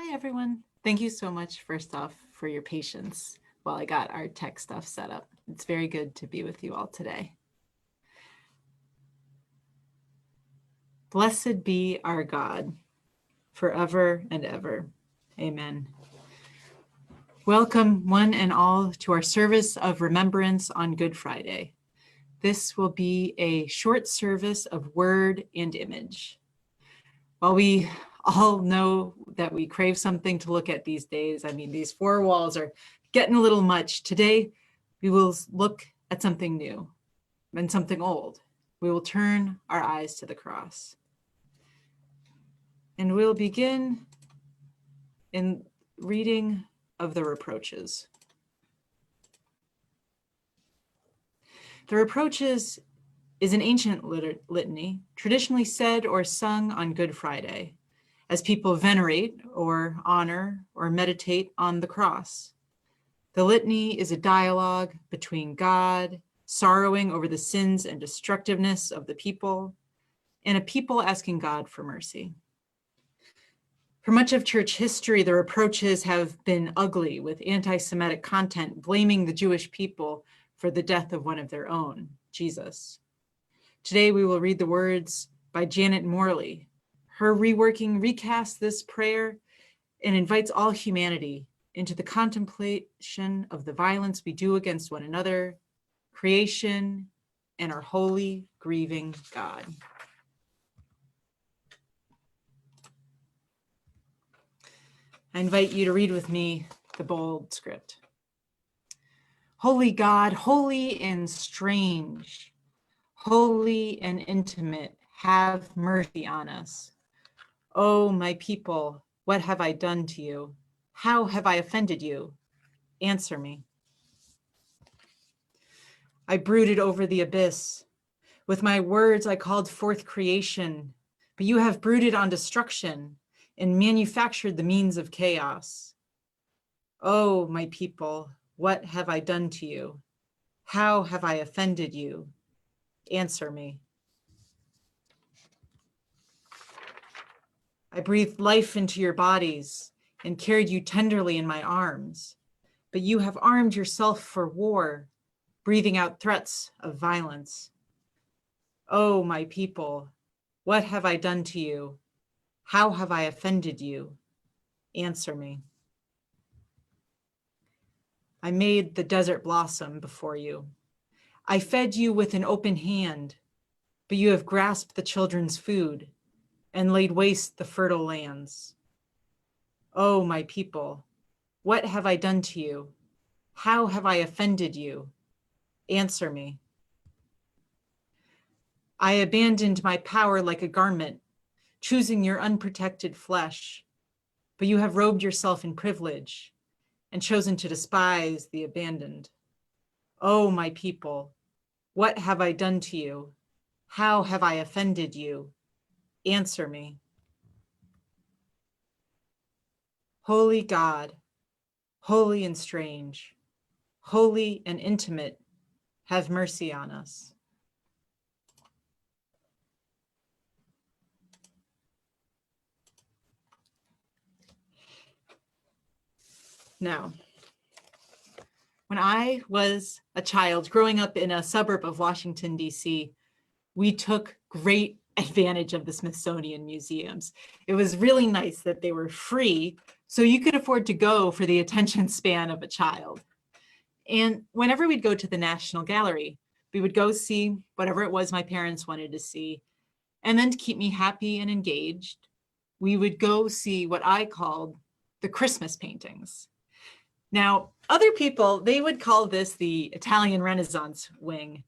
Hi, everyone. Thank you so much, first off, for your patience while I got our tech stuff set up. It's very good to be with you all today. Blessed be our God, forever and ever. Amen. Welcome, one and all, to our service of remembrance on Good Friday. This will be a short service of word and image. While we all know that we crave something to look at these days, I mean, these four walls are getting a little much. Today, we will look at something new and something old. We will turn our eyes to the cross. And we'll begin in reading of the reproaches. The reproaches is an ancient litany, traditionally said or sung on Good Friday, as people venerate or honor or meditate on the cross. The litany is a dialogue between God, sorrowing over the sins and destructiveness of the people, and a people asking God for mercy. For much of church history, the reproaches have been ugly, with anti-Semitic content blaming the Jewish people for the death of one of their own, Jesus. Today, we will read the words by Janet Morley. Her reworking recasts this prayer and invites all humanity into the contemplation of the violence we do against one another, creation, and our holy, grieving God. I invite you to read with me the bold script. Holy God, holy and strange, holy and intimate, have mercy on us. O my people, what have I done to you? How have I offended you? Answer me. I brooded over the abyss. With my words, I called forth creation, but you have brooded on destruction and manufactured the means of chaos. Oh, my people, what have I done to you? How have I offended you? Answer me. I breathed life into your bodies and carried you tenderly in my arms, but you have armed yourself for war, breathing out threats of violence. Oh, my people, what have I done to you? How have I offended you? Answer me. I made the desert blossom before you. I fed you with an open hand, but you have grasped the children's food and laid waste the fertile lands. Oh, my people, what have I done to you? How have I offended you? Answer me. I abandoned my power like a garment, choosing your unprotected flesh, but you have robed yourself in privilege and chosen to despise the abandoned. Oh, my people, what have I done to you? How have I offended you? Answer me. Holy God, holy and strange, holy and intimate, have mercy on us. Now, when I was a child growing up in a suburb of Washington, D.C., we took great advantage of the Smithsonian museums. It was really nice that they were free, so you could afford to go for the attention span of a child. And whenever we'd go to the National Gallery, we would go see whatever it was my parents wanted to see. And then to keep me happy and engaged, we would go see what I called the Christmas paintings. Now, other people, they would call this the Italian Renaissance wing.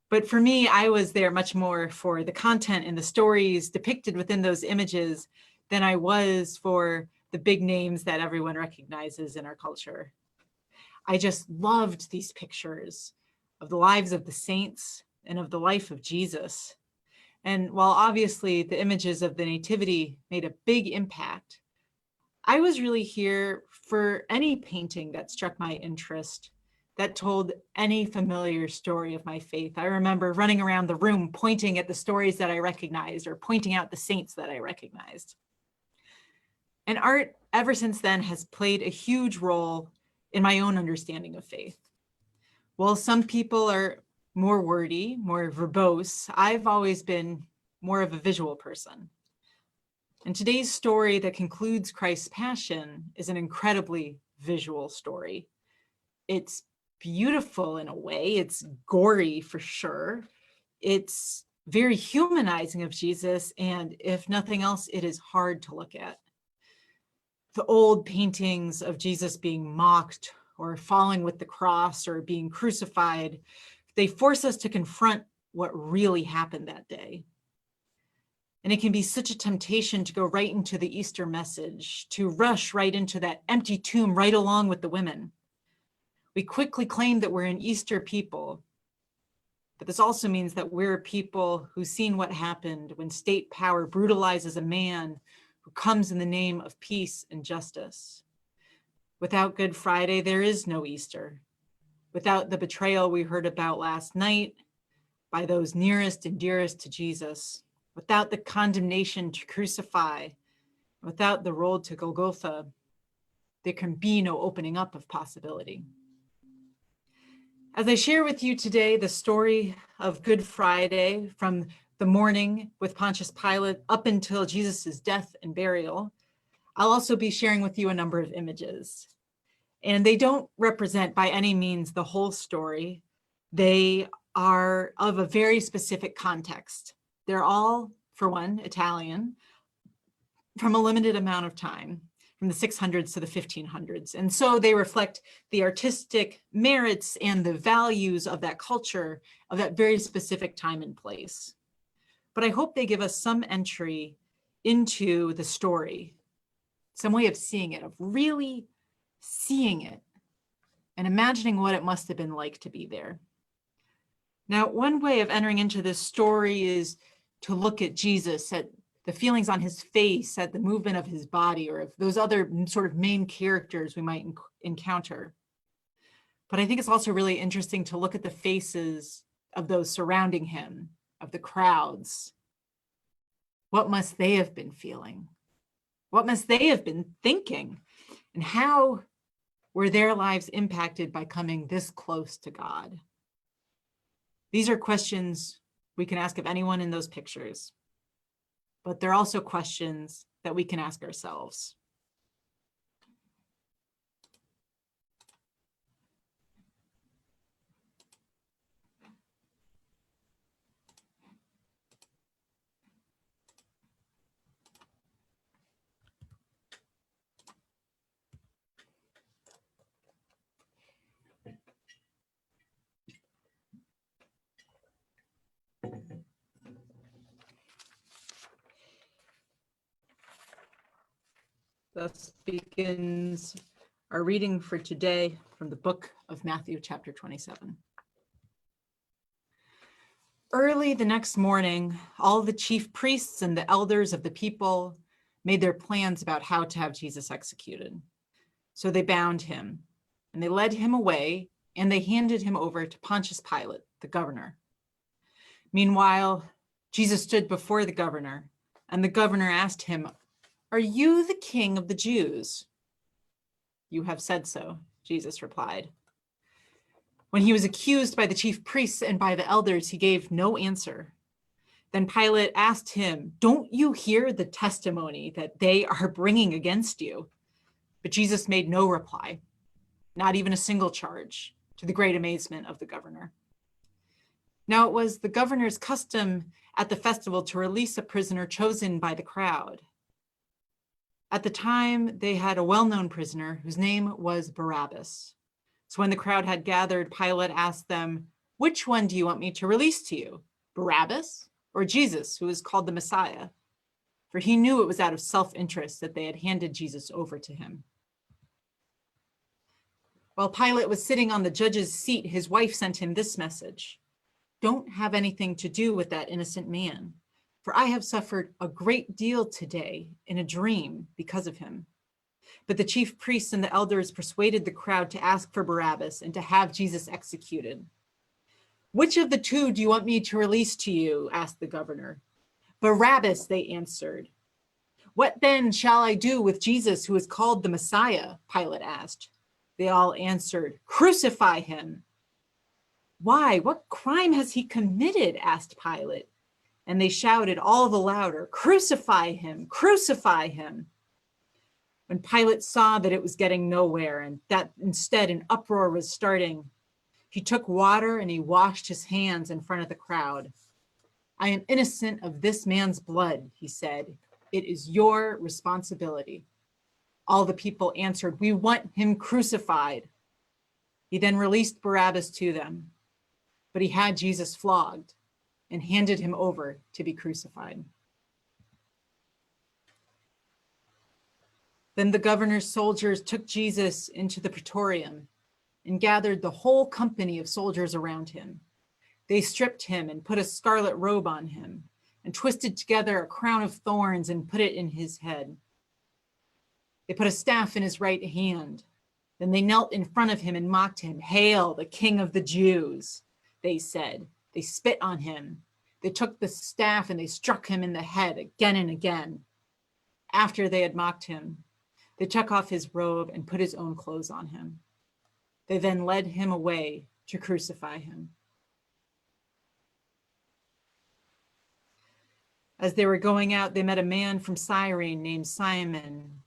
But for me, I was there much more for the content and the stories depicted within those images than I was for the big names that everyone recognizes in our culture. I just loved these pictures of the lives of the saints and of the life of Jesus. And while obviously the images of the Nativity made a big impact, I was really here for any painting that struck my interest, that told any familiar story of my faith. I remember running around the room pointing at the stories that I recognized or pointing out the saints that I recognized. And art ever since then has played a huge role in my own understanding of faith. While some people are more wordy, more verbose, I've always been more of a visual person. And today's story that concludes Christ's Passion is an incredibly visual story. It's beautiful in a way, it's gory for sure. It's very humanizing of Jesus, and if nothing else, it is hard to look at. The old paintings of Jesus being mocked or falling with the cross or being crucified, they force us to confront what really happened that day. And it can be such a temptation to go right into the Easter message, to rush right into that empty tomb right along with the women. We quickly claim that we're an Easter people, but this also means that we're people who've seen what happened when state power brutalizes a man who comes in the name of peace and justice. Without Good Friday, there is no Easter. Without the betrayal we heard about last night by those nearest and dearest to Jesus, without the condemnation to crucify, without the road to Golgotha, there can be no opening up of possibility. As I share with you today the story of Good Friday from the morning with Pontius Pilate up until Jesus's death and burial, I'll also be sharing with you a number of images. And they don't represent by any means the whole story. They are of a very specific context. They're all, for one, Italian, from a limited amount of time, from the 600s to the 1500s. And so they reflect the artistic merits and the values of that culture, of that very specific time and place. But I hope they give us some entry into the story, some way of seeing it, of really seeing it and imagining what it must have been like to be there. Now, one way of entering into this story is to look at Jesus, at the feelings on his face, at the movement of his body, or of those other sort of main characters we might encounter. But I think it's also really interesting to look at the faces of those surrounding him, of the crowds. What must they have been feeling? What must they have been thinking? And how were their lives impacted by coming this close to God? These are questions we can ask of anyone in those pictures, but they're also questions that we can ask ourselves. Thus begins our reading for today from the book of Matthew, chapter 27. Early the next morning, all the chief priests and the elders of the people made their plans about how to have Jesus executed. So they bound him, and they led him away, and they handed him over to Pontius Pilate, the governor. Meanwhile, Jesus stood before the governor, and the governor asked him, "Are you the king of the Jews?" "You have said so," Jesus replied. When he was accused by the chief priests and by the elders, he gave no answer. Then Pilate asked him, "Don't you hear the testimony that they are bringing against you?" But Jesus made no reply, not even a single charge, to the great amazement of the governor. Now it was the governor's custom at the festival to release a prisoner chosen by the crowd. At the time, they had a well-known prisoner whose name was Barabbas. So when the crowd had gathered, Pilate asked them, "Which one do you want me to release to you, Barabbas or Jesus, who is called the Messiah?" For he knew it was out of self-interest that they had handed Jesus over to him. While Pilate was sitting on the judge's seat, his wife sent him this message: "Don't have anything to do with that innocent man, for I have suffered a great deal today in a dream because of him." But the chief priests and the elders persuaded the crowd to ask for Barabbas and to have Jesus executed. "Which of the two do you want me to release to you?" asked the governor. "Barabbas," they answered. "What then shall I do with Jesus who is called the Messiah?" Pilate asked. They all answered, "Crucify him." "Why? What crime has he committed?" asked Pilate. And they shouted all the louder, "Crucify him! Crucify him!" When Pilate saw that it was getting nowhere and that instead an uproar was starting, he took water and he washed his hands in front of the crowd. "I am innocent of this man's blood," he said. "It is your responsibility." All the people answered, "We want him crucified." He then released Barabbas to them, but he had Jesus flogged and handed him over to be crucified. Then the governor's soldiers took Jesus into the praetorium and gathered the whole company of soldiers around him. They stripped him and put a scarlet robe on him and twisted together a crown of thorns and put it in his head. They put a staff in his right hand. Then they knelt in front of him and mocked him. "Hail, the King of the Jews," they said. They spit on him. They took the staff and they struck him in the head again and again. After they had mocked him, they took off his robe and put his own clothes on him. They then led him away to crucify him. As they were going out, they met a man from Cyrene named Simon,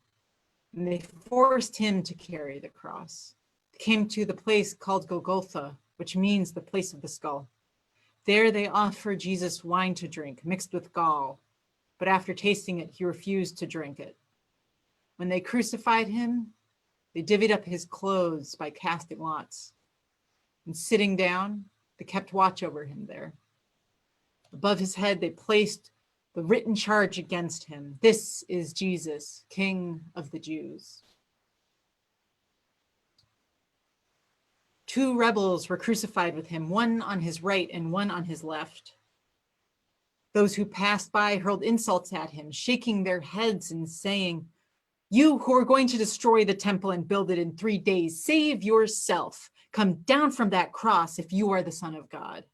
and they forced him to carry the cross. They came to the place called Golgotha, which means the place of the skull. There they offered Jesus wine to drink, mixed with gall, but after tasting it, he refused to drink it. When they crucified him, they divvied up his clothes by casting lots. And sitting down, they kept watch over him there. Above his head, they placed the written charge against him: "This is Jesus, King of the Jews." 2 rebels were crucified with him, one on his right and one on his left. Those who passed by hurled insults at him, shaking their heads and saying, "You who are going to destroy the temple and build it in 3 days, save yourself. Come down from that cross if you are the Son of God."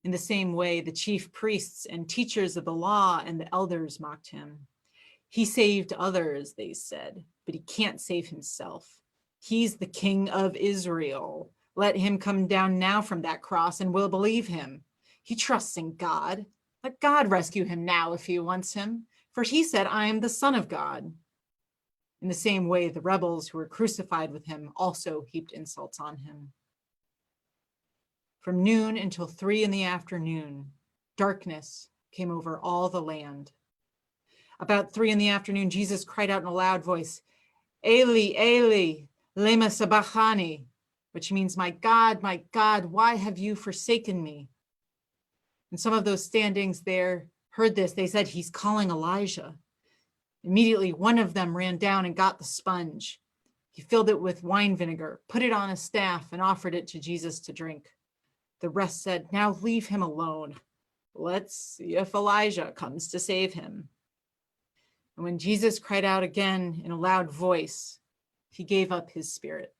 In the same way, the chief priests and teachers of the law and the elders mocked him. "He saved others," they said, "but he can't save himself. He's the King of Israel. Let him come down now from that cross and we'll believe him. He trusts in God. Let God rescue him now if he wants him, for he said, 'I am the Son of God.'" In the same way, the rebels who were crucified with him also heaped insults on him. From noon until 3 in the afternoon, darkness came over all the land. About 3 in the afternoon, Jesus cried out in a loud voice, "Eli, Eli, lema sabachthani," which means, my God, why have you forsaken me?" And some of those standings there heard this. They said, "He's calling Elijah." Immediately, one of them ran down and got the sponge. He filled it with wine vinegar, put it on a staff, and offered it to Jesus to drink. The rest said, "Now leave him alone. Let's see if Elijah comes to save him." And when Jesus cried out again in a loud voice, he gave up his spirit.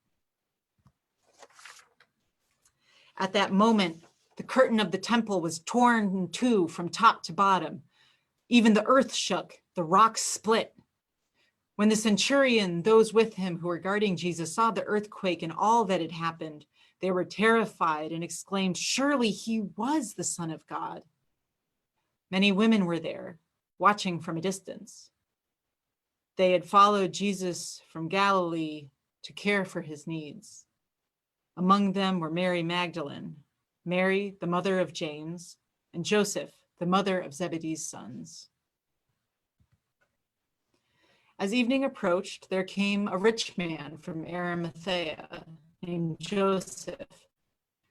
At that moment, the curtain of the temple was torn in two from top to bottom. Even the earth shook, the rocks split. When the centurion, those with him who were guarding Jesus, saw the earthquake and all that had happened, they were terrified and exclaimed, "Surely he was the Son of God." Many women were there, watching from a distance. They had followed Jesus from Galilee to care for his needs. Among them were Mary Magdalene, Mary, the mother of James, and Joseph, the mother of Zebedee's sons. As evening approached, there came a rich man from Arimathea named Joseph,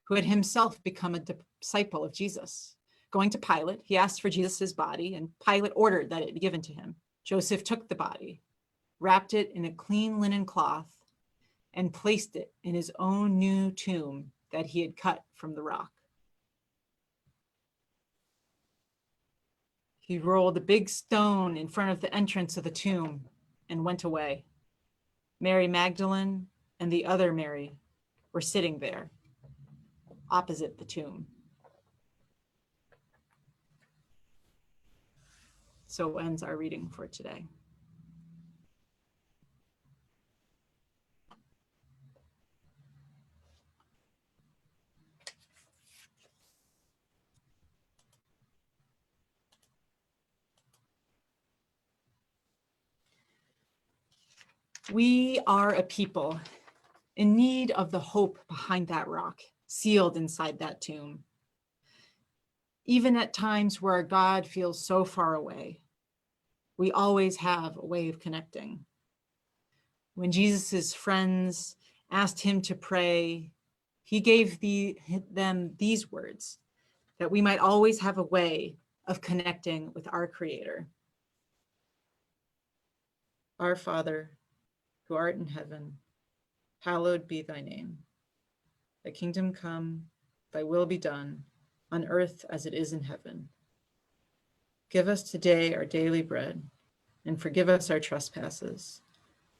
who had himself become a disciple of Jesus. Going to Pilate, he asked for Jesus' body, and Pilate ordered that it be given to him. Joseph took the body, wrapped it in a clean linen cloth, and placed it in his own new tomb that he had cut from the rock. He rolled a big stone in front of the entrance of the tomb and went away. Mary Magdalene and the other Mary were sitting there opposite the tomb. So ends our reading for today. We are a people in need of the hope behind that rock, sealed inside that tomb. Even at times where our God feels so far away, we always have a way of connecting. When Jesus's friends asked him to pray, he gave them these words, that we might always have a way of connecting with our Creator. Our Father, who art in heaven, hallowed be thy name. Thy kingdom come, thy will be done, on earth as it is in heaven. Give us today our daily bread, and forgive us our trespasses,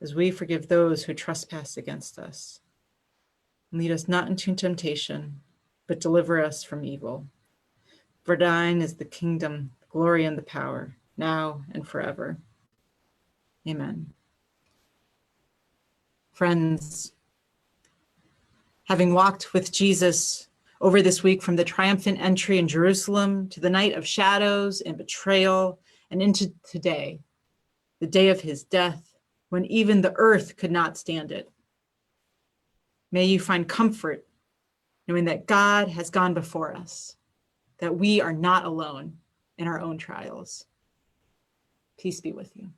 as we forgive those who trespass against us. And lead us not into temptation, but deliver us from evil. For thine is the kingdom, the glory, and the power, now and forever. Amen. Friends, having walked with Jesus over this week from the triumphant entry in Jerusalem to the night of shadows and betrayal and into today, the day of his death, when even the earth could not stand it. May you find comfort knowing that God has gone before us, that we are not alone in our own trials. Peace be with you.